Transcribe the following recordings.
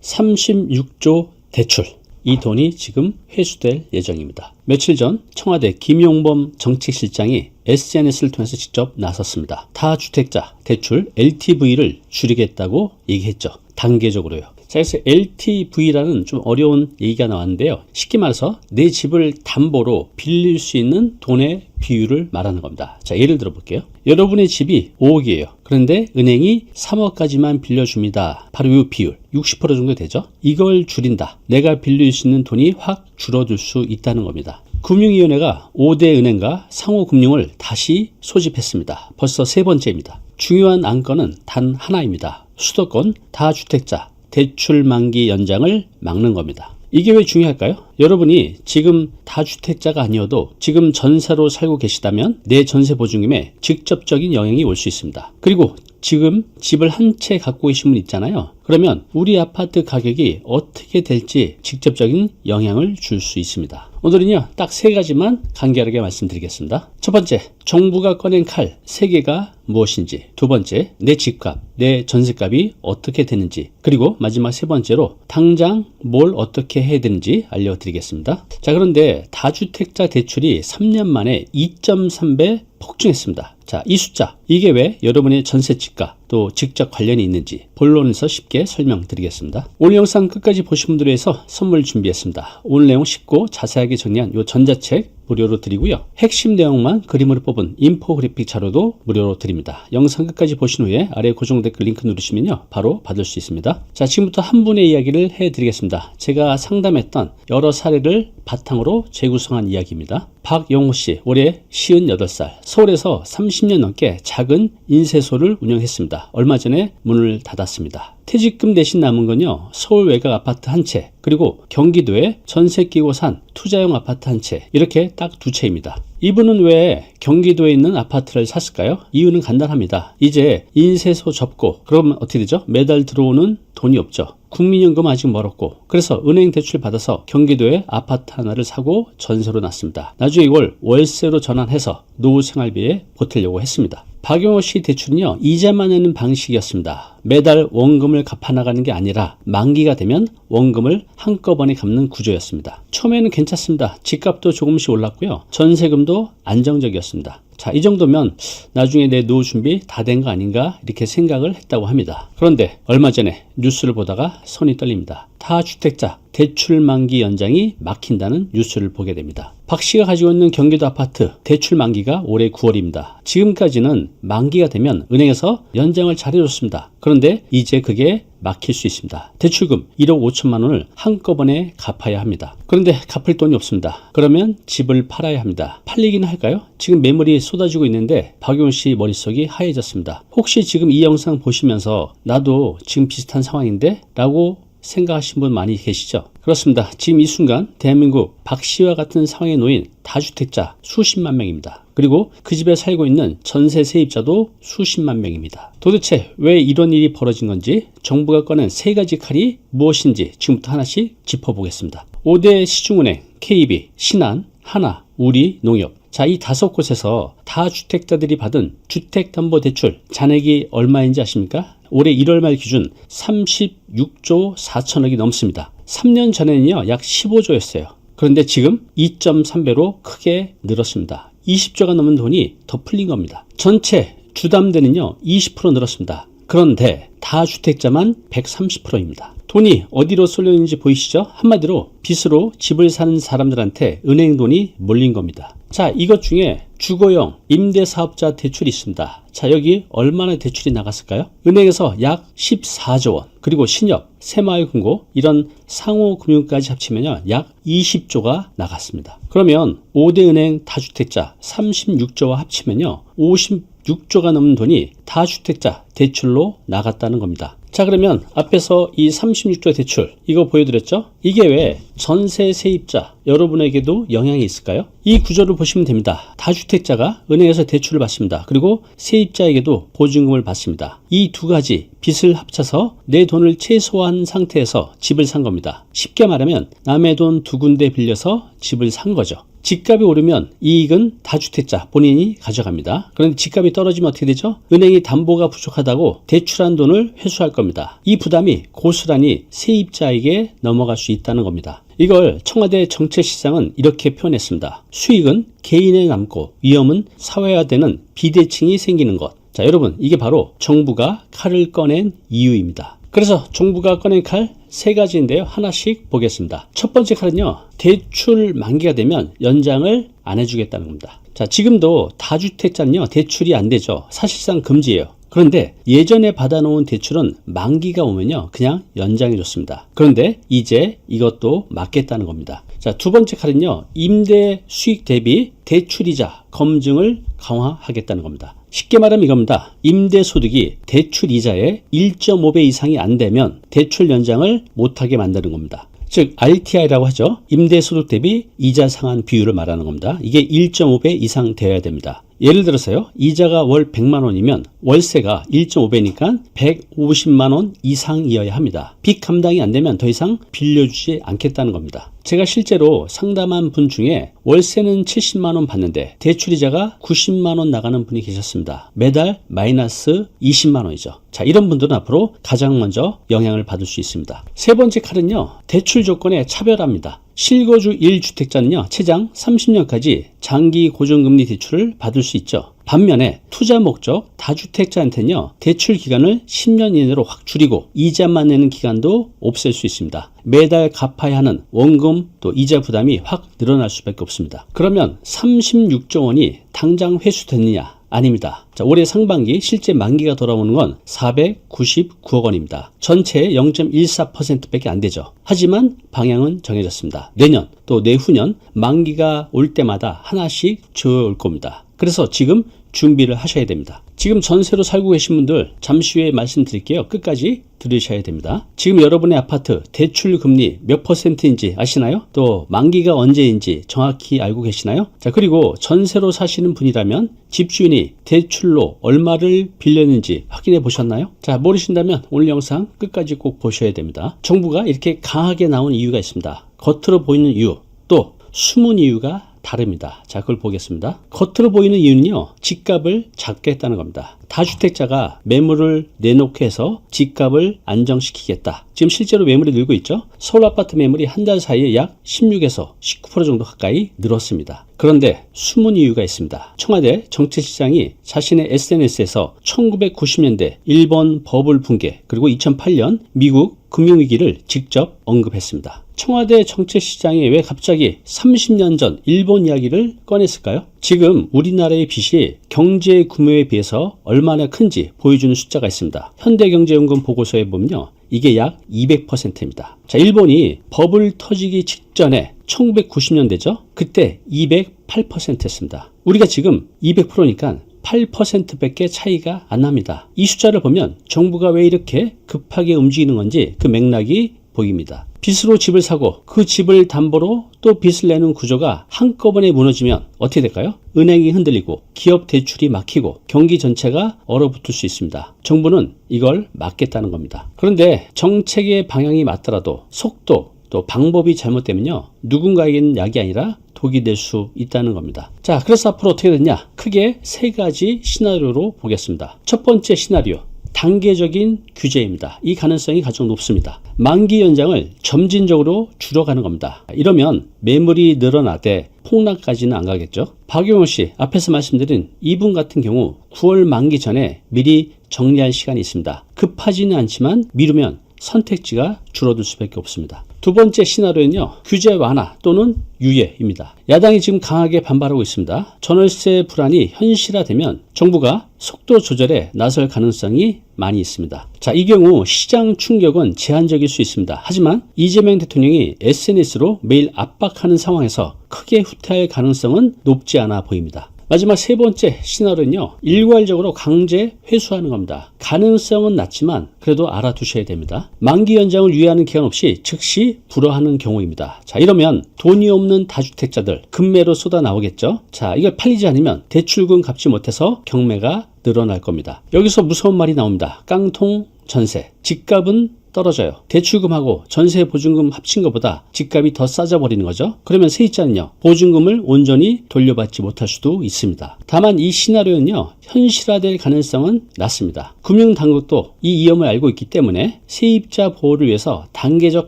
36조 대출, 이 돈이 지금 회수될 예정입니다. 며칠 전 청와대 김용범 정책실장이 SNS를 통해서 직접 나섰습니다. 다주택자 대출 LTV를 줄이겠다고 얘기했죠. 단계적으로요. 자, 그래서 LTV라는 좀 어려운 얘기가 나왔는데요. 쉽게 말해서 내 집을 담보로 빌릴 수 있는 돈의 비율을 말하는 겁니다. 자, 예를 들어 볼게요. 여러분의 집이 5억이에요. 그런데 은행이 3억까지만 빌려줍니다. 바로 이 비율 60% 정도 되죠. 이걸 줄인다. 내가 빌릴 수 있는 돈이 확 줄어들 수 있다는 겁니다. 금융위원회가 5대 은행과 상호금융을 다시 소집했습니다. 벌써 세 번째입니다. 중요한 안건은 단 하나입니다. 수도권 다주택자 대출 만기 연장을 막는 겁니다. 이게 왜 중요할까요? 여러분이 지금 다주택자가 아니어도 지금 전세로 살고 계시다면 내 전세 보증금에 직접적인 영향이 올 수 있습니다. 그리고 지금 집을 한 채 갖고 계신 분 있잖아요. 그러면 우리 아파트 가격이 어떻게 될지 직접적인 영향을 줄 수 있습니다. 오늘은요, 딱 세 가지만 간결하게 말씀드리겠습니다. 첫 번째, 정부가 꺼낸 칼 3개가 무엇인지. 두 번째, 내 집값, 내 전세값이 어떻게 되는지. 그리고 마지막 세 번째로 당장 뭘 어떻게 해야 되는지 알려드리겠습니다. 자, 그런데 다주택자 대출이 3년 만에 2.3배 폭증했습니다. 자, 이 숫자, 이게 왜 여러분의 전세집과 또 직접 관련이 있는지 본론에서 쉽게 설명드리겠습니다. 오늘 영상 끝까지 보신 분들을 위해서 선물 준비했습니다. 오늘 내용 쉽고 자세하게 정리한 이 전자책 무료로 드리고요. 핵심 내용만 그림으로 뽑은 인포그래픽 자료도 무료로 드립니다. 영상 끝까지 보신 후에 아래 고정 댓글 링크 누르시면요, 바로 받을 수 있습니다. 자, 지금부터 한 분의 이야기를 해드리겠습니다. 제가 상담했던 여러 사례를 바탕으로 재구성한 이야기입니다. 박영호 씨, 올해 58살, 서울에서 30년 넘게 작은 인쇄소를 운영했습니다. 얼마 전에 문을 닫았습니다. 퇴직금 대신 남은 건요, 서울 외곽 아파트 한 채, 그리고 경기도에 전세 끼고 산 투자용 아파트 한 채, 이렇게 딱 두 채입니다. 이분은 왜 경기도에 있는 아파트를 샀을까요? 이유는 간단합니다. 이제 인쇄소 접고 그러면 어떻게 되죠? 매달 들어오는 돈이 없죠. 국민연금 아직 멀었고, 그래서 은행 대출 받아서 경기도에 아파트 하나를 사고 전세로 놨습니다. 나중에 이걸 월세로 전환해서 노후 생활비에 보태려고 했습니다. 박영호 씨 대출은요, 이자만 내는 방식이었습니다. 매달 원금을 갚아나가는 게 아니라 만기가 되면 원금을 한꺼번에 갚는 구조였습니다. 처음에는 괜찮습니다. 집값도 조금씩 올랐고요. 전세금도 안정적이었습니다. 자, 이 정도면 나중에 내 노후 준비 다 된 거 아닌가 이렇게 생각을 했다고 합니다. 그런데 얼마 전에 뉴스를 보다가 손이 떨립니다. 다주택자 대출 만기 연장이 막힌다는 뉴스를 보게 됩니다. 박 씨가 가지고 있는 경기도 아파트 대출 만기가 올해 9월입니다. 지금까지는 만기가 되면 은행에서 연장을 잘해줬습니다. 그런데 이제 그게 막힐 수 있습니다. 대출금 1억 5천만 원을 한꺼번에 갚아야 합니다. 그런데 갚을 돈이 없습니다. 그러면 집을 팔아야 합니다. 팔리긴 할까요? 지금 매물이 쏟아지고 있는데 박용훈 씨 머릿속이 하얘졌습니다. 혹시 지금 이 영상 보시면서 나도 지금 비슷한 상황인데? 라고 생각하신 분 많이 계시죠? 그렇습니다. 지금 이 순간 대한민국 박 씨와 같은 상황에 놓인 다주택자 수십만 명입니다. 그리고 그 집에 살고 있는 전세 세입자도 수십만 명입니다. 도대체 왜 이런 일이 벌어진 건지, 정부가 꺼낸 세 가지 칼이 무엇인지 지금부터 하나씩 짚어보겠습니다. 5대 시중은행, KB, 신한, 하나, 우리농협. 자, 이 5곳에서 다주택자들이 받은 주택담보대출 잔액이 얼마인지 아십니까? 올해 1월 말 기준 36조 4천억이 넘습니다. 3년 전에는요, 약 15조였어요. 그런데 지금 2.3배로 크게 늘었습니다. 20조가 넘은 돈이 더 풀린 겁니다. 전체 주담대는요, 20% 늘었습니다. 그런데 다주택자만 130%입니다. 돈이 어디로 쏠렸는지 보이시죠? 한마디로 빚으로 집을 사는 사람들한테 은행 돈이 몰린 겁니다. 자, 이것 중에 주거용 임대사업자 대출이 있습니다. 자, 여기 얼마나 대출이 나갔을까요? 은행에서 약 14조 원, 그리고 신협, 새마을금고 이런 상호금융까지 합치면요, 약 20조가 나갔습니다. 그러면 5대 은행 다주택자 36조와 합치면요, 56조가 넘는 돈이 다주택자 대출로 나갔다는 겁니다. 자, 그러면 앞에서 이 36조 대출 이거 보여드렸죠? 이게 왜 전세 세입자 여러분에게도 영향이 있을까요? 이 구조를 보시면 됩니다. 다주택자가 은행에서 대출을 받습니다. 그리고 세입자에게도 보증금을 받습니다. 이 두 가지 빚을 합쳐서 내 돈을 최소화한 상태에서 집을 산 겁니다. 쉽게 말하면 남의 돈 두 군데 빌려서 집을 산 거죠. 집값이 오르면 이익은 다주택자 본인이 가져갑니다. 그런데 집값이 떨어지면 어떻게 되죠? 은행이 담보가 부족하다고 대출한 돈을 회수할 겁니다. 이 부담이 고스란히 세입자에게 넘어갈 수 있다는 겁니다. 이걸 청와대 정책실장은 이렇게 표현했습니다. 수익은 개인에 남고 위험은 사회화되는 비대칭이 생기는 것. 자, 여러분, 이게 바로 정부가 칼을 꺼낸 이유입니다. 그래서 정부가 꺼낸 칼 세 가지인데요. 하나씩 보겠습니다. 첫 번째 칼은요, 대출 만기가 되면 연장을 안 해주겠다는 겁니다. 자, 지금도 다주택자는요, 대출이 안 되죠. 사실상 금지예요. 그런데 예전에 받아놓은 대출은 만기가 오면요, 그냥 연장해 줬습니다. 그런데 이제 이것도 막겠다는 겁니다. 자, 두 번째 칼은요, 임대 수익 대비 대출이자 검증을 강화하겠다는 겁니다. 쉽게 말하면 이겁니다. 임대소득이 대출 이자의 1.5배 이상이 안 되면 대출 연장을 못하게 만드는 겁니다. 즉 RTI라고 하죠. 임대소득 대비 이자 상환 비율을 말하는 겁니다. 이게 1.5배 이상 되어야 됩니다. 예를 들어서요, 이자가 월 100만 원이면 월세가 1.5배니까 150만 원 이상이어야 합니다. 빚 감당이 안 되면 더 이상 빌려주지 않겠다는 겁니다. 제가 실제로 상담한 분 중에 월세는 70만 원 받는데 대출이자가 90만 원 나가는 분이 계셨습니다. 매달 마이너스 20만 원이죠. 자, 이런 분들은 앞으로 가장 먼저 영향을 받을 수 있습니다. 세 번째 칼은요, 대출 조건의 차별화입니다. 실거주 1주택자는요, 최장 30년까지 장기 고정금리 대출을 받을 수 있죠. 반면에 투자 목적 다주택자한테는요, 대출 기간을 10년 이내로 확 줄이고 이자만 내는 기간도 없앨 수 있습니다. 매달 갚아야 하는 원금 또 이자 부담이 확 늘어날 수밖에 없습니다. 그러면 36조 원이 당장 회수됐느냐? 아닙니다. 자, 올해 상반기 실제 만기가 돌아오는 건 499억 원입니다. 전체의 0.14%밖에 안 되죠. 하지만 방향은 정해졌습니다. 내년 또 내후년 만기가 올 때마다 하나씩 줘올 겁니다. 그래서 지금 준비를 하셔야 됩니다. 지금 전세로 살고 계신 분들 잠시 후에 말씀드릴게요. 끝까지 들으셔야 됩니다. 지금 여러분의 아파트 대출 금리 몇 %인지 아시나요? 또 만기가 언제인지 정확히 알고 계시나요? 자, 그리고 전세로 사시는 분이라면 집주인이 대출로 얼마를 빌렸는지 확인해 보셨나요? 자, 모르신다면 오늘 영상 끝까지 꼭 보셔야 됩니다. 정부가 이렇게 강하게 나온 이유가 있습니다. 겉으로 보이는 이유, 또 숨은 이유가 다릅니다. 자, 그걸 보겠습니다. 겉으로 보이는 이유는요, 집값을 잡겠다는 겁니다. 다주택자가 매물을 내놓게 해서 집값을 안정시키겠다. 지금 실제로 매물이 늘고 있죠. 서울 아파트 매물이 한 달 사이에 약 16에서 19% 정도 가까이 늘었습니다. 그런데 숨은 이유가 있습니다. 청와대 정책실장이 자신의 SNS에서 1990년대 일본 버블 붕괴 그리고 2008년 미국 금융위기를 직접 언급했습니다. 청와대 정책실장이 왜 갑자기 30년 전 일본 이야기를 꺼냈을까요? 지금 우리나라의 빚이 경제 규모에 비해서 얼마나 큰지 보여주는 숫자가 있습니다. 현대경제연구원 보고서에 보면요, 이게 약 200%입니다. 자, 일본이 버블 터지기 직전에 1990년대죠. 그때 208%였습니다. 우리가 지금 200%니까 8%밖에 차이가 안 납니다. 이 숫자를 보면 정부가 왜 이렇게 급하게 움직이는 건지 그 맥락이 보입니다. 빚으로 집을 사고 그 집을 담보로 또 빚을 내는 구조가 한꺼번에 무너지면 어떻게 될까요? 은행이 흔들리고 기업 대출이 막히고 경기 전체가 얼어붙을 수 있습니다. 정부는 이걸 막겠다는 겁니다. 그런데 정책의 방향이 맞더라도 속도 또 방법이 잘못되면요, 누군가에게는 약이 아니라 독이 될 수 있다는 겁니다. 자, 그래서 앞으로 어떻게 되냐? 크게 세 가지 시나리오로 보겠습니다. 첫 번째 시나리오, 단계적인 규제입니다. 이 가능성이 가장 높습니다. 만기 연장을 점진적으로 줄여가는 겁니다. 이러면 매물이 늘어나되 폭락까지는 안 가겠죠. 박용호 씨, 앞에서 말씀드린 이분 같은 경우 9월 만기 전에 미리 정리할 시간이 있습니다. 급하지는 않지만 미루면 선택지가 줄어들 수밖에 없습니다. 두 번째 시나리오는요, 규제 완화 또는 유예입니다. 야당이 지금 강하게 반발하고 있습니다. 전월세 불안이 현실화되면 정부가 속도 조절에 나설 가능성이 많이 있습니다. 자, 이 경우 시장 충격은 제한적일 수 있습니다. 하지만 이재명 대통령이 SNS로 매일 압박하는 상황에서 크게 후퇴할 가능성은 높지 않아 보입니다. 마지막 세 번째 시나리오는요, 일괄적으로 강제 회수하는 겁니다. 가능성은 낮지만 그래도 알아두셔야 됩니다. 만기 연장을 유예하는 기한 없이 즉시 불허하는 경우입니다. 자, 이러면 돈이 없는 다주택자들 급매로 쏟아 나오겠죠. 자, 이걸 팔리지 않으면 대출금 갚지 못해서 경매가 늘어날 겁니다. 여기서 무서운 말이 나옵니다. 깡통 전세. 집값은 떨어져요. 대출금하고 전세 보증금 합친 것보다 집값이 더 싸져 버리는 거죠. 그러면 세입자는요, 보증금을 온전히 돌려받지 못할 수도 있습니다. 다만 이 시나리오는요, 현실화될 가능성은 낮습니다. 금융당국도 이 위험을 알고 있기 때문에 세입자 보호를 위해서 단계적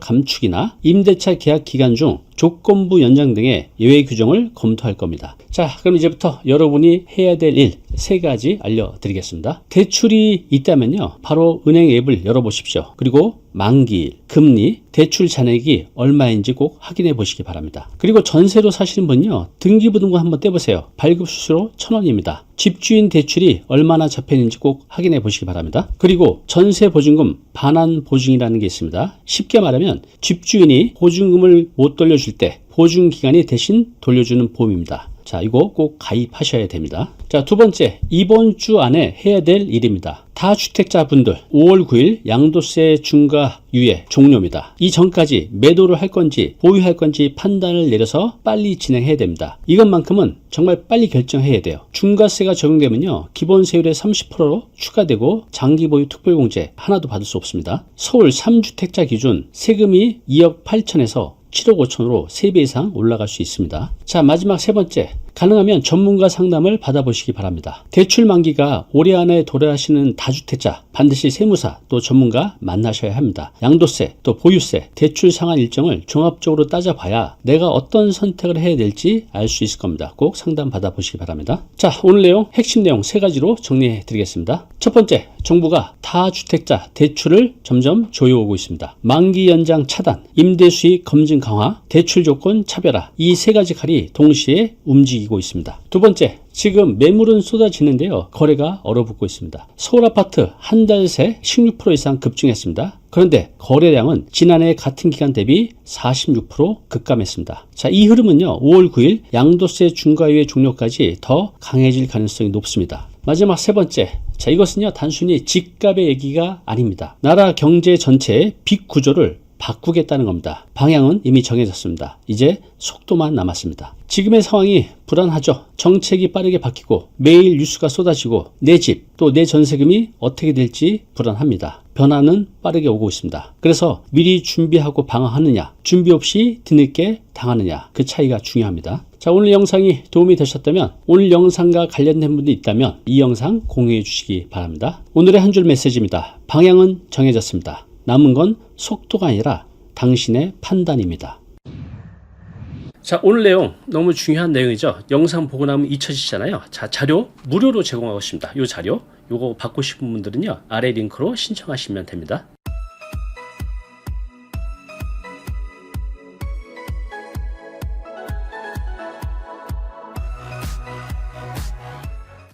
감축이나 임대차 계약 기간 중 조건부 연장 등의 예외 규정을 검토할 겁니다. 자, 그럼 이제부터 여러분이 해야 될 일 3가지 알려드리겠습니다. 대출이 있다면요, 바로 은행 앱을 열어보십시오. 그리고 만기일, 금리, 대출 잔액이 얼마인지 꼭 확인해 보시기 바랍니다. 그리고 전세로 사시는 분요, 등기부등본 한번 떼보세요. 발급 수수료 1,000원입니다. 집주인 대출이 얼마나 잡혀있는지 꼭 확인해 보시기 바랍니다. 그리고 전세 보증금 반환 보증이라는 게 있습니다. 쉽게 말하면 집주인이 보증금을 못 돌려줄 때 보증기간이 대신 돌려주는 보험입니다. 자, 이거 꼭 가입하셔야 됩니다. 자, 두 번째, 이번 주 안에 해야 될 일입니다. 다주택자분들 5월 9일 양도세 중과 유예 종료입니다. 이 전까지 매도를 할 건지 보유할 건지 판단을 내려서 빨리 진행해야 됩니다. 이것만큼은 정말 빨리 결정해야 돼요. 중과세가 적용되면요, 기본세율의 30%로 추가되고 장기보유 특별공제 하나도 받을 수 없습니다. 서울 3주택자 기준 세금이 2억 8천에서 7억 5천으로 3배 이상 올라갈 수 있습니다. 자, 마지막 세 번째, 가능하면 전문가 상담을 받아보시기 바랍니다. 대출 만기가 올해 안에 도래하시는 다주택자 반드시 세무사 또 전문가 만나셔야 합니다. 양도세 또 보유세 대출 상환 일정을 종합적으로 따져봐야 내가 어떤 선택을 해야 될지 알 수 있을 겁니다. 꼭 상담 받아보시기 바랍니다. 자, 오늘 내용 핵심 내용 3가지로 정리해 드리겠습니다. 첫 번째, 정부가 다주택자 대출을 점점 조여오고 있습니다. 만기 연장 차단, 임대수익 검증 강화, 대출 조건 차별화, 이 3가지 칼이 동시에 움직이고 있습니다. 두 번째, 지금 매물은 쏟아지는데요, 거래가 얼어붙고 있습니다. 서울 아파트 한 달 새 16% 이상 급증했습니다. 그런데 거래량은 지난해 같은 기간 대비 46% 급감했습니다. 자, 이 흐름은요, 5월 9일 양도세 중과유예 종료까지 더 강해질 가능성이 높습니다. 마지막 세 번째, 자, 이것은요, 단순히 집값의 얘기가 아닙니다. 나라 경제 전체의 빚 구조를 바꾸겠다는 겁니다. 방향은 이미 정해졌습니다. 이제 속도만 남았습니다. 지금의 상황이 불안하죠. 정책이 빠르게 바뀌고 매일 뉴스가 쏟아지고 내 집 또 내 전세금이 어떻게 될지 불안합니다. 변화는 빠르게 오고 있습니다. 그래서 미리 준비하고 방어하느냐, 준비 없이 뒤늦게 당하느냐, 그 차이가 중요합니다. 자, 오늘 영상이 도움이 되셨다면, 오늘 영상과 관련된 분이 있다면 이 영상 공유해 주시기 바랍니다. 오늘의 한 줄 메시지입니다. 방향은 정해졌습니다. 남은 건 속도가 아니라 당신의 판단입니다. 자, 오늘 내용 너무 중요한 내용이죠. 영상 보고 나면 잊혀지잖아요. 자, 자료 무료로 제공하고 있습니다. 이 자료, 요거 받고 싶은 분들은요, 아래 링크로 신청하시면 됩니다.